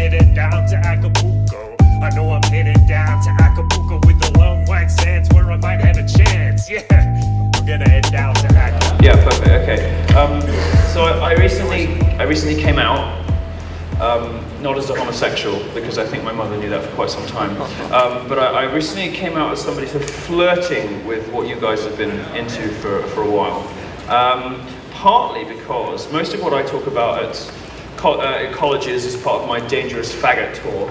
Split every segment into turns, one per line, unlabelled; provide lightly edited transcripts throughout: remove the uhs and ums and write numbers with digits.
headed down to Acapulco. I know I'm headed down to Acapulco with the long white sands where I might have a chance. Yeah, I'm gonna head down to Acapulco.
Yeah, perfect. Okay. So I recently came out. Not as a homosexual, because I think my mother knew that for quite some time. But I recently came out as somebody sort of flirting with what you guys have been into for a while. Partly because most of what I talk about at colleges as part of my dangerous faggot tour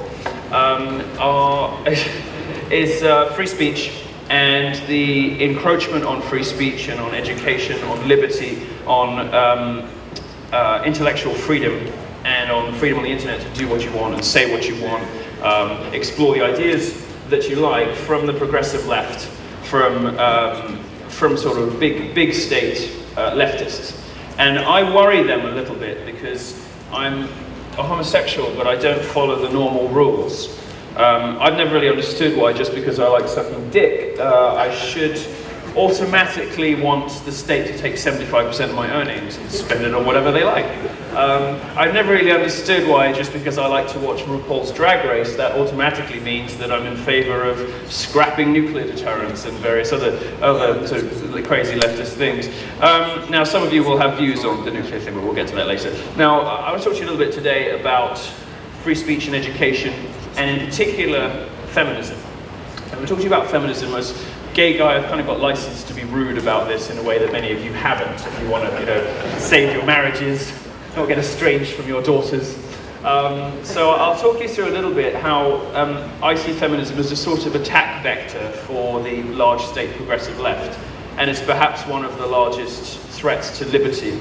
is free speech and the encroachment on free speech and on education, on liberty, on intellectual freedom, and on freedom on the internet to do what you want and say what you want, explore the ideas that you like from the progressive left, from sort of big state leftists. And I worry them a little bit because I'm a homosexual, but I don't follow the normal rules. I've never really understood why just because I like sucking dick, I should automatically want the state to take 75% of my earnings and spend it on whatever they like. I've never really understood why just because I like to watch RuPaul's Drag Race, that automatically means that I'm in favor of scrapping nuclear deterrence and various other sort of crazy leftist things. Now, some of you will have views on the nuclear thing, but we'll get to that later. Now, I want to talk to you a little bit today about free speech and education, and in particular, feminism. And we're talking about feminism as gay guy. I've kind of got license to be rude about this in a way that many of you haven't. If you want to, save your marriages, not get estranged from your daughters. So I'll talk you through a little bit how I see feminism as a sort of attack vector for the large state progressive left, and it's perhaps one of the largest threats to liberty,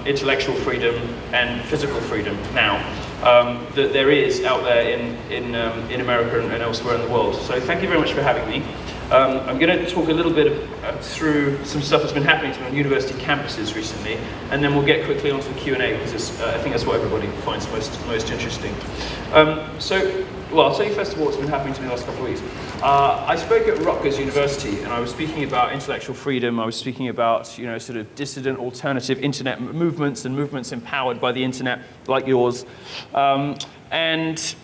intellectual freedom, and physical freedom now that there is out there in America and elsewhere in the world. So thank you very much for having me. I'm going to talk a little bit through some stuff that's been happening to me on university campuses recently, and then we'll get quickly onto the Q&A, because I think that's what everybody finds most interesting. Well, I'll tell you first of all what's been happening to me the last couple of weeks. I spoke at Rutgers University, and I was speaking about intellectual freedom. I was speaking about, sort of dissident alternative internet movements and movements empowered by the internet, like yours. And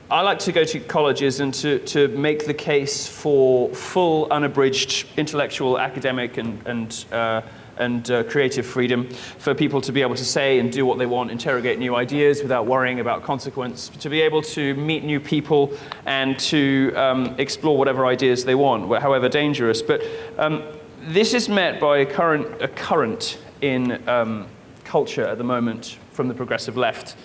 I like to go to colleges and to make the case for full, unabridged intellectual, academic, and creative freedom for people to be able to say and do what they want, interrogate new ideas without worrying about consequence, to be able to meet new people and to explore whatever ideas they want, however dangerous. But this is met by a current in culture at the moment from the progressive left,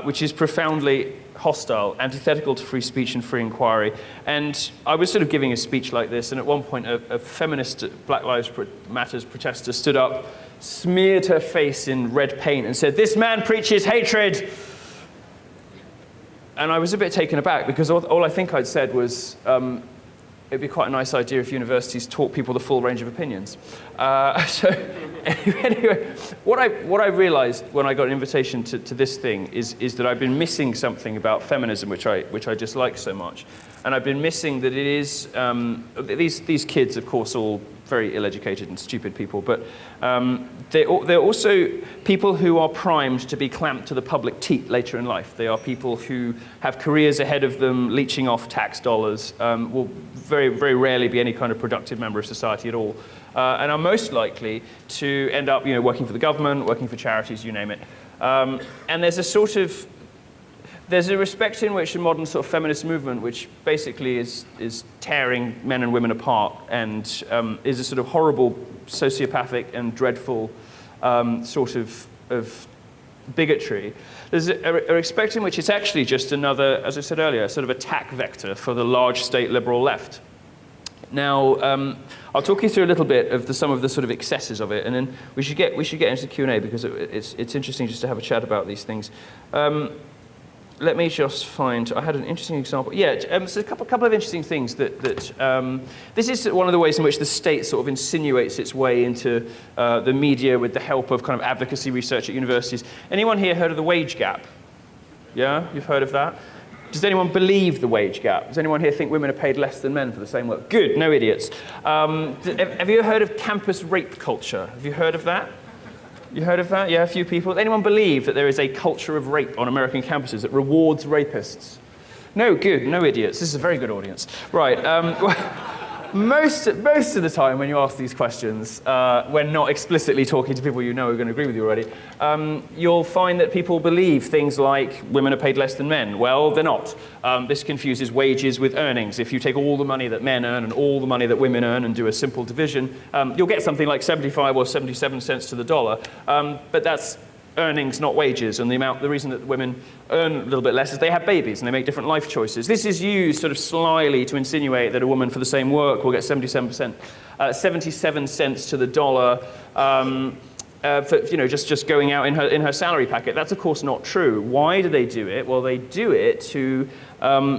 which is profoundly hostile, antithetical to free speech and free inquiry. And I was sort of giving a speech like this, and at one point a feminist Black Lives Matter protester stood up, smeared her face in red paint and said, "This man preaches hatred." And I was a bit taken aback, because all I think I'd said was, it'd be quite a nice idea if universities taught people the full range of opinions. So anyway, what I realized when I got an invitation to this thing is that I've been missing something about feminism, which I dislike so much. And I've been missing that it is, these kids, of course, all very ill-educated and stupid people, but they're also people who are primed to be clamped to the public teat later in life. They are people who have careers ahead of them, leeching off tax dollars, will very, very rarely be any kind of productive member of society at all, and are most likely to end up, working for the government, working for charities, you name it. And there's a respect in which the modern sort of feminist movement, which basically is tearing men and women apart, and is a sort of horrible, sociopathic and dreadful sort of bigotry. There's a respect in which it's actually just another, as I said earlier, sort of attack vector for the large state liberal left. Now, I'll talk you through a little bit of some of the sort of excesses of it, and then we should get into Q&A, because it's interesting just to have a chat about these things. Let me just find, I had an interesting example. Yeah, so a couple of interesting things that this is one of the ways in which the state sort of insinuates its way into the media with the help of kind of advocacy research at universities. Anyone here heard of the wage gap? Yeah, you've heard of that? Does anyone believe the wage gap? Does anyone here think women are paid less than men for the same work? Good, no idiots. Have you heard of campus rape culture? Have you heard of that? You heard of that? Yeah, a few people. Anyone believe that there is a culture of rape on American campuses that rewards rapists? No, good, no idiots. This is a very good audience. Right, most of the time when you ask these questions, when not explicitly talking to people you know are going to agree with you already, you'll find that people believe things like women are paid less than men. Well, they're not. This confuses wages with earnings. If you take all the money that men earn and all the money that women earn and do a simple division, you'll get something like 75 or 77 cents to the dollar, but that's earnings, not wages, and the reason that women earn a little bit less is they have babies and they make different life choices. This is used sort of slyly to insinuate that a woman for the same work will get 77 cents to the dollar for just going out in her salary packet. That's of course not true. Why do they do it? Well, they do it to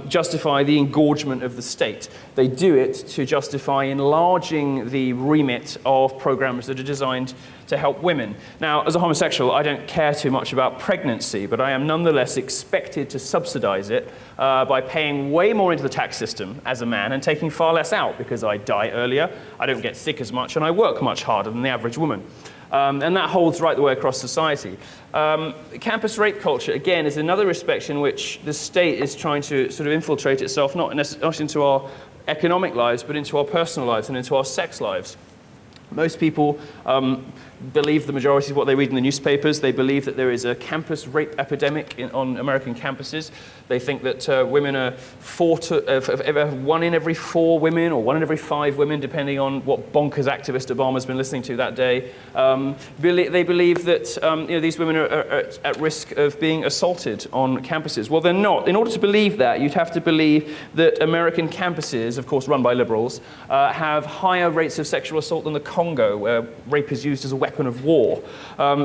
justify the engorgement of the state. They do it to justify enlarging the remit of programs that are designed to help women. Now, as a homosexual, I don't care too much about pregnancy, but I am nonetheless expected to subsidize it by paying way more into the tax system as a man and taking far less out because I die earlier, I don't get sick as much, and I work much harder than the average woman. And that holds right the way across society. Campus rape culture, again, is another respect in which the state is trying to sort of infiltrate itself, not into our economic lives, but into our personal lives and into our sex lives. Most people believe the majority of what they read in the newspapers. They believe that there is a campus rape epidemic on American campuses. They think that women are 1 in every 4 women or 1 in every 5 women, depending on what bonkers activist Obama's been listening to that day. They believe that these women are at risk of being assaulted on campuses. Well, they're not. In order to believe that, you'd have to believe that American campuses, of course run by liberals, have higher rates of sexual assault than the Congo, where rape is used as a weapon of war.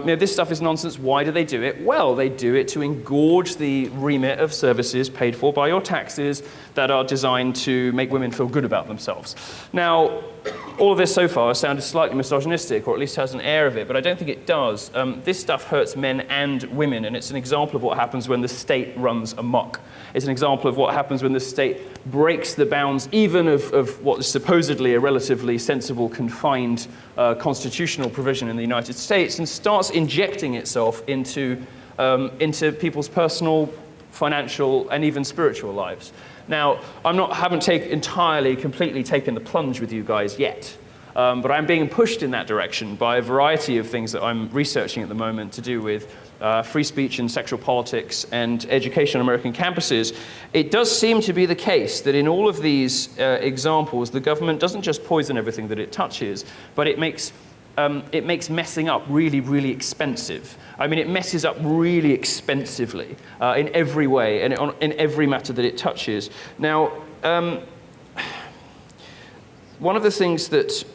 This stuff is nonsense. Why do they do it? Well, they do it to engorge the remit of services paid for by your taxes that are designed to make women feel good about themselves. Now, all of this so far has sounded slightly misogynistic, or at least has an air of it, but I don't think it does. This stuff hurts men and women, and it's an example of what happens when the state runs amok. It's an example of what happens when the state breaks the bounds even of what is supposedly a relatively sensible, confined constitutional provision in the United States and starts injecting itself into people's personal, financial, and even spiritual lives. Now, haven't completely taken the plunge with you guys yet, but I'm being pushed in that direction by a variety of things that I'm researching at the moment to do with free speech and sexual politics and education on American campuses. It does seem to be the case that in all of these examples, the government doesn't just poison everything that it touches, but it makes messing up really, really expensive. I mean, it messes up really expensively in every way and in every matter that it touches. Now, one of the things that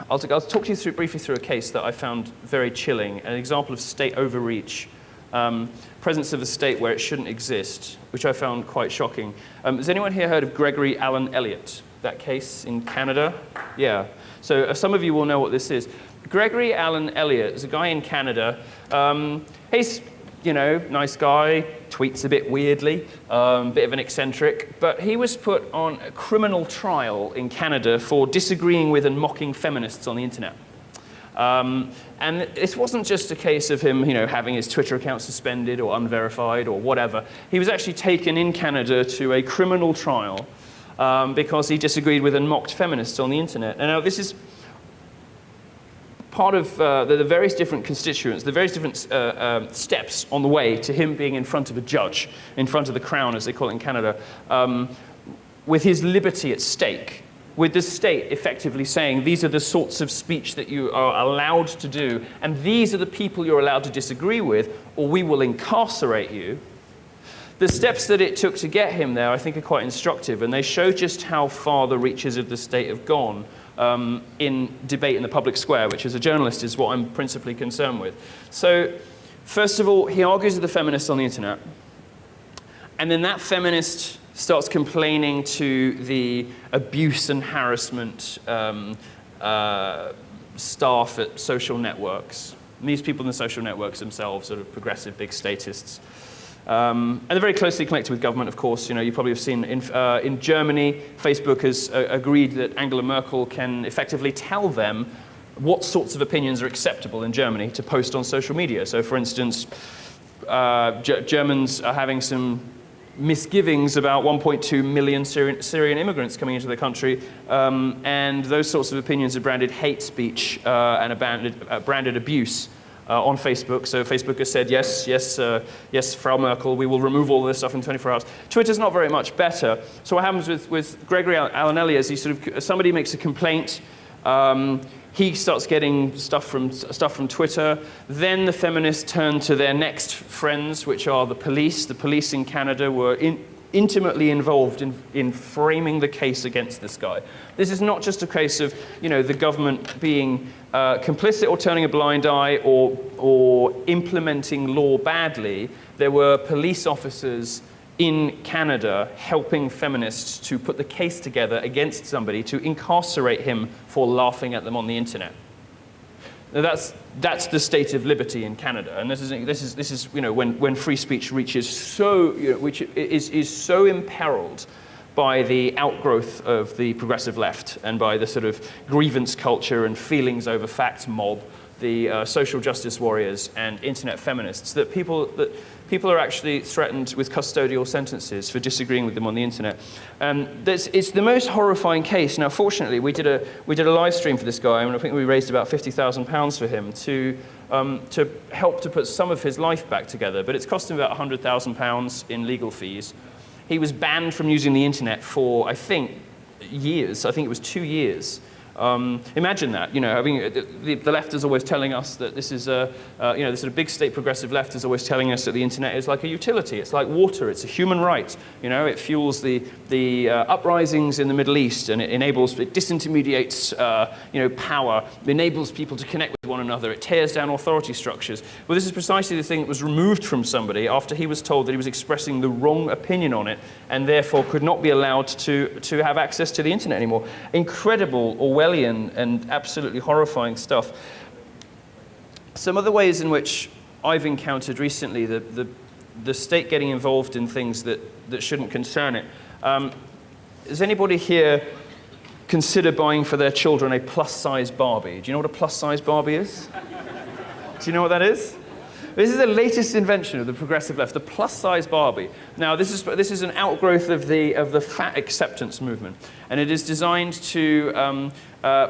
I'll talk to you briefly through a case that I found very chilling, an example of state overreach, presence of a state where it shouldn't exist, which I found quite shocking. Has anyone here heard of Gregory Allen Elliott, that case in Canada? Yeah. So some of you will know what this is. Gregory Allen Elliott is a guy in Canada. He's, nice guy, tweets a bit weirdly, bit of an eccentric, but he was put on a criminal trial in Canada for disagreeing with and mocking feminists on the internet. And it wasn't just a case of him, having his Twitter account suspended or unverified or whatever. He was actually taken in Canada to a criminal trial because he disagreed with and mocked feminists on the internet. And now this is part of the various different constituents, the various different steps on the way to him being in front of a judge, in front of the crown, as they call it in Canada, with his liberty at stake, with the state effectively saying, these are the sorts of speech that you are allowed to do, and these are the people you're allowed to disagree with, or we will incarcerate you. The steps that it took to get him there, I think, are quite instructive, and they show just how far the reaches of the state have gone in debate in the public square, which as a journalist is what I'm principally concerned with. So, first of all, he argues with the feminists on the internet, and then that feminist starts complaining to the abuse and harassment staff at social networks. And these people in the social networks themselves are progressive, big statists. And they're very closely connected with government, of course. You probably have seen in Germany, Facebook has agreed that Angela Merkel can effectively tell them what sorts of opinions are acceptable in Germany to post on social media. So, for instance, Germans are having some misgivings about 1.2 million Syrian immigrants coming into the country, and those sorts of opinions are branded hate speech and branded abuse on Facebook. So Facebook has said, yes, Frau Merkel, we will remove all of this stuff in 24 hours. Twitter's not very much better. So what happens with Gregory Alanelli is somebody makes a complaint, he starts getting stuff from Twitter. Then the feminists turn to their next friends, which are the police. The police in Canada were intimately involved in framing the case against this guy. This is not just a case of, the government being complicit or turning a blind eye or implementing law badly. There were police officers in Canada helping feminists to put the case together against somebody to incarcerate him for laughing at them on the internet. Now that's the state of liberty in Canada, and this is when free speech reaches which is so imperiled by the outgrowth of the progressive left and by the sort of grievance culture and feelings over facts mob, the social justice warriors and internet feminists, that people are actually threatened with custodial sentences for disagreeing with them on the internet. It's the most horrifying case. Now, fortunately, we did a live stream for this guy, and I think we raised about £50,000 for him to help to put some of his life back together. But it's cost him about £100,000 in legal fees. He was banned from using the internet for, I think, years. I think it was 2 years. Imagine that, the left is always telling us that this is the sort of big state progressive left is always telling us that the internet is like a utility. It's like water. It's a human right. It fuels the uprisings in the Middle East, and it disintermediates, power. It enables people to connect with one another. It tears down authority structures. Well, this is precisely the thing that was removed from somebody after he was told that he was expressing the wrong opinion on it, and therefore could not be allowed to have access to the internet anymore. Incredible Orwellian and absolutely horrifying stuff. Some of the ways in which I've encountered recently the state getting involved in things that shouldn't concern it. Does anybody here consider buying for their children a plus-size Barbie? Do you know what a plus-size Barbie is? Do you know what that is? This is the latest invention of the progressive left, the plus-size Barbie. Now, this is an outgrowth of the fat acceptance movement, and it is designed to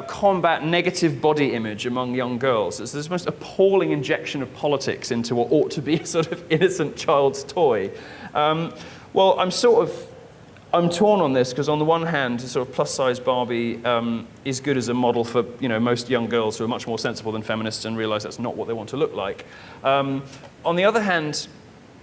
combat negative body image among young girls. It's this most appalling injection of politics into what ought to be a sort of innocent child's toy. Well, I'm torn on this, because on the one hand, a sort of plus-size Barbie is good as a model for most young girls who are much more sensible than feminists and realize that's not what they want to look like. On the other hand,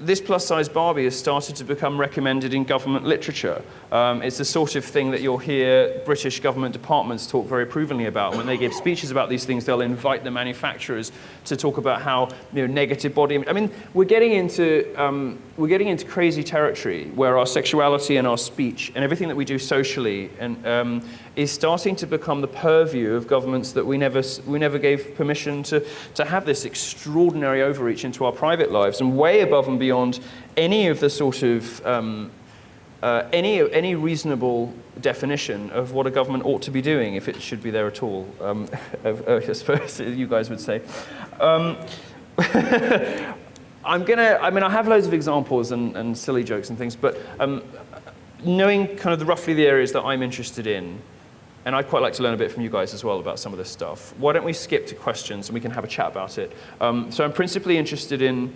this plus-size Barbie has started to become recommended in government literature. It's the sort of thing that you'll hear British government departments talk very approvingly about. When they give speeches about these things, they'll invite the manufacturers to talk about how negative body image. I mean, we're getting into crazy territory where our sexuality and our speech and everything that we do socially and is starting to become the purview of governments that we never gave permission to have this extraordinary overreach into our private lives, and way above and beyond any of the sort of any reasonable definition of what a government ought to be doing, if it should be there at all, I suppose you guys would say. I have loads of examples and silly jokes and things, but knowing kind of roughly the areas that I'm interested in, and I'd quite like to learn a bit from you guys as well about some of this stuff. Why don't we skip to questions and we can have a chat about it? So I'm principally interested in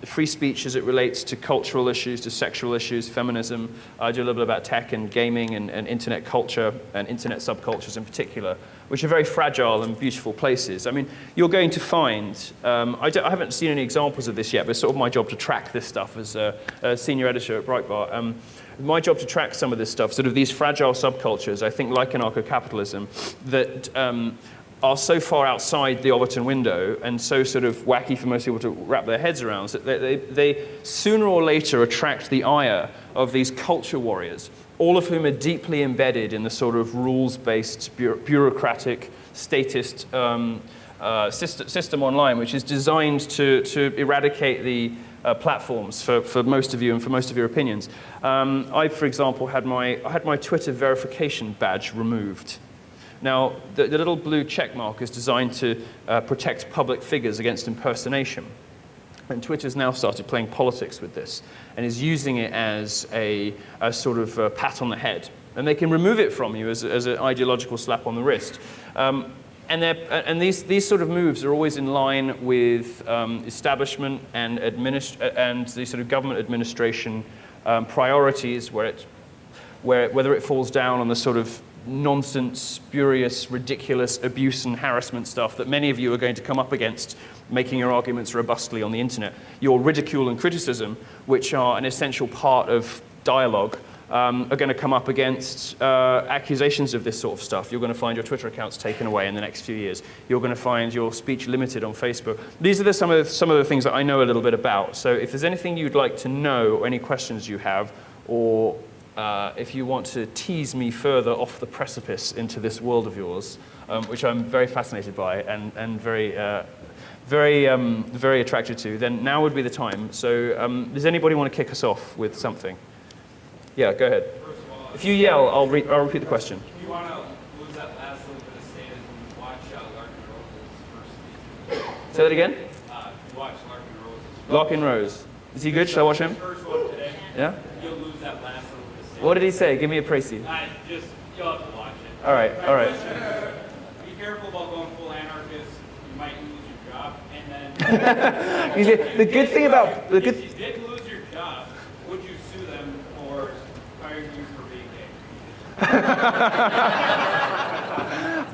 free speech as it relates to cultural issues, to sexual issues, feminism. I do a little bit about tech and gaming and internet culture and internet subcultures in particular, which are very fragile and beautiful places. I mean, you're going to find, I haven't seen any examples of this yet, but it's sort of my job to track this stuff as a senior editor at Breitbart. My job to track some of this stuff, sort of these fragile subcultures, I think like anarcho-capitalism, that are so far outside the Overton window and so sort of wacky for most people to wrap their heads around, that they sooner or later attract the ire of these culture warriors, all of whom are deeply embedded in the sort of rules-based, bureaucratic, statist system online, which is designed to eradicate the platforms for most of you and for most of your opinions. I, for example, had my Twitter verification badge removed. Now, the little blue check mark is designed to protect public figures against impersonation. And Twitter's now started playing politics with this and is using it as a sort of pat on the head. And they can remove it from you as an ideological slap on the wrist. And these sort of moves are always in line with establishment and the sort of government administration priorities, whether it falls down on the sort of nonsense, spurious, ridiculous abuse and harassment stuff that many of you are going to come up against making your arguments robustly on the internet. Your ridicule and criticism, which are an essential part of dialogue, are going to come up against accusations of this sort of stuff. You're going to find your Twitter accounts taken away in the next few years. You're going to find your speech limited on Facebook. These are some of the things that I know a little bit about. So if there's anything you'd like to know or any questions you have, or if you want to tease me further off the precipice into this world of yours, which I'm very fascinated by and very attracted to, then now would be the time. So does anybody want to kick us off with something? Yeah, go ahead.
First of all,
if you yell, I'll repeat the question.
If you want to lose that last little bit of status, watch Larkin Rose's first speech.
Say that again?
Watch Larkin Rose's
Larkin Rose. Is he good? Shall I watch him?
first one today.
Yeah?
You'll lose that last little bit of status.
What did he say? Give me a précis.
You'll have to watch it.
All right, all right.
Be careful about going full anarchist. You might lose your job. And then
You see, the good thing about
if you did lose your job, would you sue them for firing you for being gay?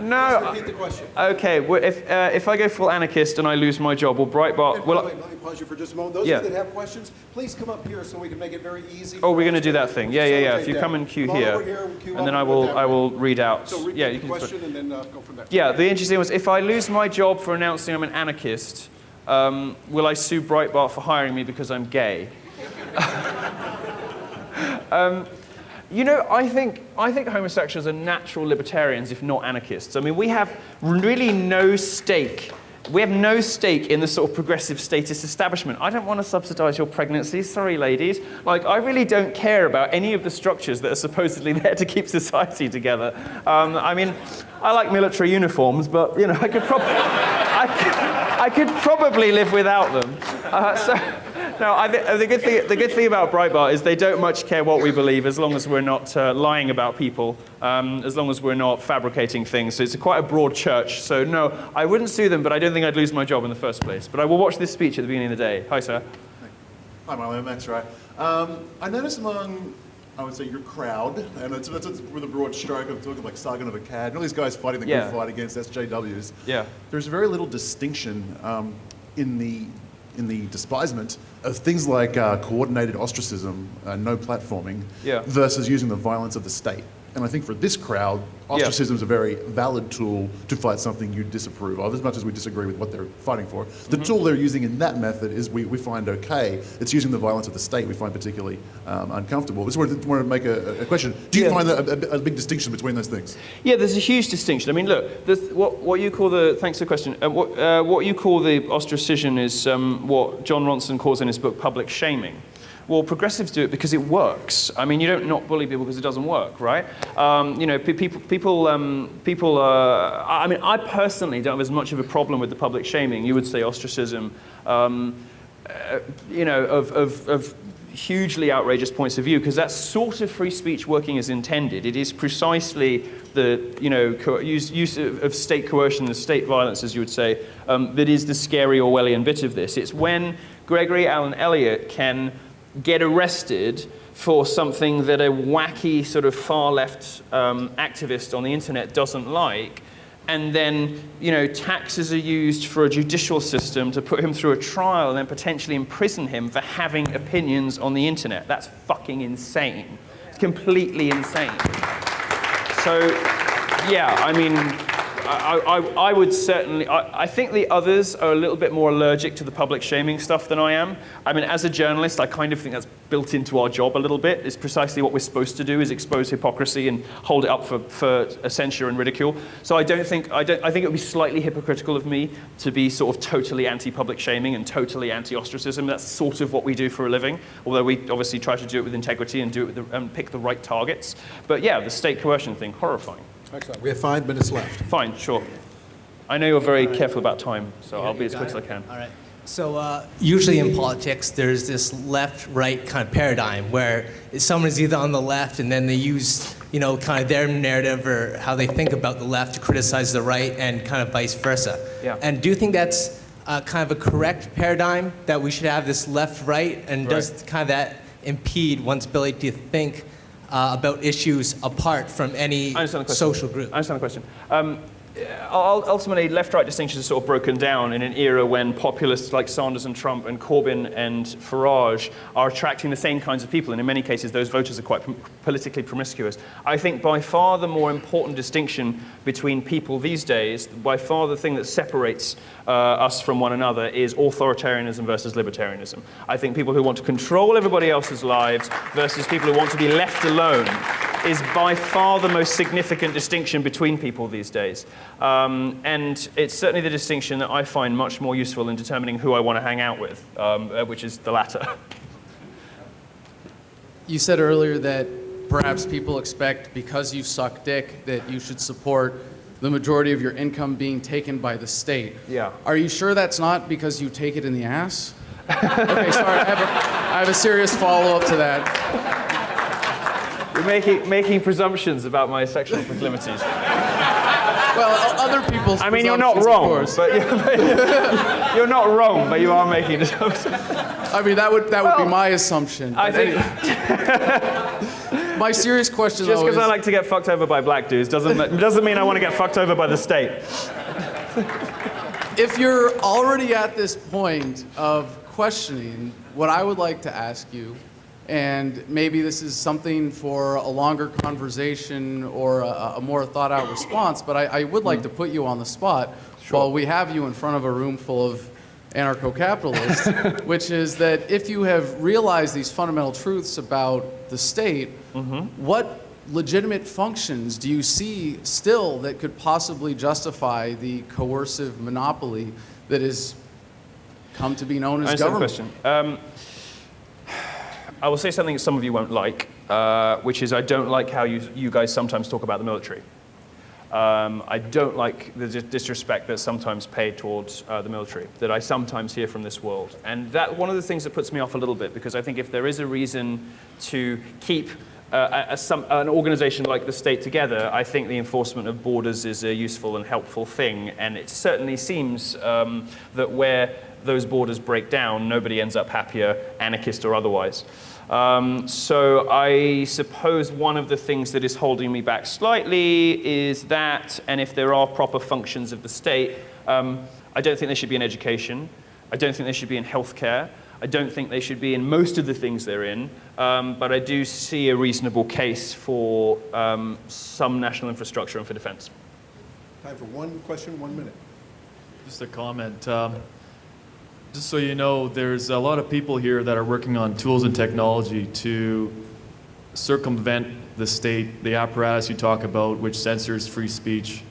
No.
Repeat the question.
Okay. Well, if I go full anarchist and I lose my job, will Breitbart?
Wait, let me pause you for just a moment. Those
Yeah.
of you that have questions, please come up here so we can make it very easy.
Oh,
for
we're going to
us
do that thing. Yeah. If you come and queue
Come on
here,
over here, we'll queue
and then
up
I
and
will
put that
I
way.
will read out.
So repeat
Yeah,
the
you can.
question and then go from there.
Yeah. The interesting thing was, if I lose my job for announcing I'm an anarchist, will I sue Breitbart for hiring me because I'm gay? You know, I think homosexuals are natural libertarians, if not anarchists. I mean, we have really no stake. We have no stake in the sort of progressive statist establishment. I don't want to subsidize your pregnancy. Sorry, ladies. Like, I really don't care about any of the structures that are supposedly there to keep society together. I mean, I like military uniforms, but you know, I could probably live without them. No, the good thing about Breitbart is they don't much care what we believe as long as we're not lying about people, as long as we're not fabricating things. So it's quite a broad church. So no, I wouldn't sue them, but I don't think I'd lose my job in the first place. But I will watch this speech at the beginning of the day. Hi, sir.
Hi, Milo. Max, right? I noticed among, I would say, your crowd, and it's with a broad stroke, I'm talking like Sargon of Akkad, and all these guys fighting the good fight against SJWs.
Yeah.
There's very little distinction in the despisement of things like coordinated ostracism, no platforming, versus using the violence of the state. And I think for this crowd, ostracism is a very valid tool to fight something you disapprove of, as much as we disagree with what they're fighting for. The tool they're using in that method is we find okay. It's using the violence of the state we find particularly uncomfortable. I just wanted to make a question. Do you find a big distinction between those things? Yeah,
there's a huge distinction. I mean, look, what you call the, thanks for the question, what you call the ostracism is what John Ronson calls in his book public shaming. Well, progressives do it because it works. I mean, you don't not bully people because it doesn't work, right? You know, people. I mean, I personally don't have as much of a problem with the public shaming. You would say ostracism. You know, of hugely outrageous points of view, because that's sort of free speech working as intended. It is precisely the use of state coercion and state violence, as you would say, that is the scary Orwellian bit of this. It's when Gregory Allen Elliott can get arrested for something that a wacky sort of far left activist on the internet doesn't like, and then taxes are used for a judicial system to put him through a trial and then potentially imprison him for having opinions on the internet. That's fucking insane. It's completely insane. So yeah, I mean, I would certainly, I think the others are a little bit more allergic to the public shaming stuff than I am. I mean, as a journalist, I kind of think that's built into our job a little bit. It's precisely what we're supposed to do, is expose hypocrisy and hold it up for a censure and ridicule. So I think it would be slightly hypocritical of me to be sort of totally anti-public shaming and totally anti-ostracism. That's sort of what we do for a living, although we obviously try to do it with integrity and do it with and pick the right targets. But yeah, the state coercion thing, horrifying.
Excellent. We have 5 minutes left.
Fine, sure. I know you're very careful about time, so I'll be as quick as I can.
All right. So usually in politics, there's this left-right kind of paradigm where someone is either on the left and then they use, kind of their narrative or how they think about the left to criticize the right, and kind of vice versa.
Yeah.
And do you think that's kind of a correct paradigm, that we should have this left-right, and does kind of that impede one's ability to think about issues apart from any social group?
I understand the question. Ultimately, left-right distinctions are sort of broken down in an era when populists like Sanders and Trump and Corbyn and Farage are attracting the same kinds of people, and in many cases those voters are quite politically promiscuous. I think by far the more important distinction between people these days, by far the thing that separates us from one another, is authoritarianism versus libertarianism. I think people who want to control everybody else's lives versus people who want to be left alone is by far the most significant distinction between people these days. And it's certainly the distinction that I find much more useful in determining who I want to hang out with, which is the latter.
You said earlier that perhaps people expect, because you suck dick, that you should support the majority of your income being taken by the state.
Yeah.
Are you sure that's not because you take it in the ass? Okay, sorry, I have a serious follow-up to that.
You're making presumptions about my sexual proclivities.
Well, other people's
I mean, you're not wrong, but you're not wrong, but you are making assumptions.
I mean, that would be my assumption.
I think
my serious question,
just because
is,
I like to get fucked over by black dudes doesn't mean I want to get fucked over by the state.
If you're already at this point of questioning, what I would like to ask you, and maybe this is something for a longer conversation or a more thought-out response, but I would like to put you on the spot while we have you in front of a room full of anarcho-capitalists, which is that if you have realized these fundamental truths about the state, what legitimate functions do you see still that could possibly justify the coercive monopoly that has come to be known as government?
Question. I will say something that some of you won't like, which is I don't like how you guys sometimes talk about the military. I don't like the disrespect that's sometimes paid towards the military, that I sometimes hear from this world. And that one of the things that puts me off a little bit, because I think if there is a reason to keep an organization like the state together, I think the enforcement of borders is a useful and helpful thing. And it certainly seems that where those borders break down, nobody ends up happier, anarchist or otherwise. So I suppose one of the things that is holding me back slightly is that, and if there are proper functions of the state, I don't think they should be in education. I don't think they should be in healthcare. I don't think they should be in most of the things they're in, but I do see a reasonable case for some national infrastructure and for defense.
Time for one question, 1 minute.
Just a comment. Just so you know, there's a lot of people here that are working on tools and technology to circumvent the state, the apparatus you talk about, which censors free speech.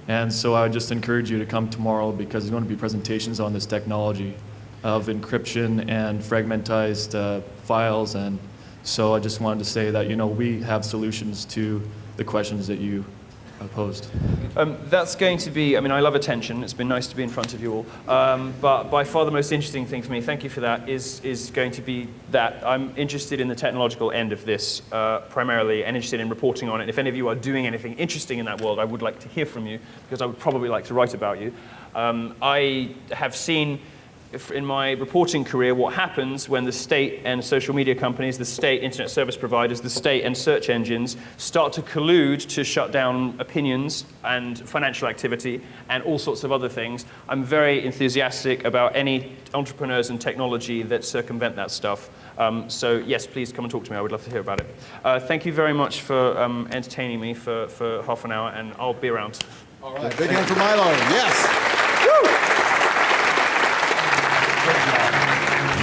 And so I would just encourage you to come tomorrow, because there's going to be presentations on this technology of encryption and fragmentized files. And so I just wanted to say that, we have solutions to the questions that you posed.
That's going to be, I love attention. It's been nice to be in front of you all. But by far the most interesting thing for me, thank you for that, is going to be that I'm interested in the technological end of this primarily, and interested in reporting on it. If any of you are doing anything interesting in that world, I would like to hear from you, because I would probably like to write about you. I have seen in my reporting career what happens when the state and social media companies, the state internet service providers, the state and search engines start to collude to shut down opinions and financial activity and all sorts of other things. I'm very enthusiastic about any entrepreneurs and technology that circumvent that stuff. So yes, please come and talk to me. I would love to hear about it. Thank you very much for entertaining me for half an hour, and I'll be around.
All right, big hand for Milo. Yes.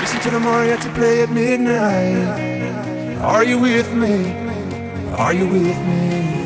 Listen to the mariachi play at midnight. Are you with me? Are you with me?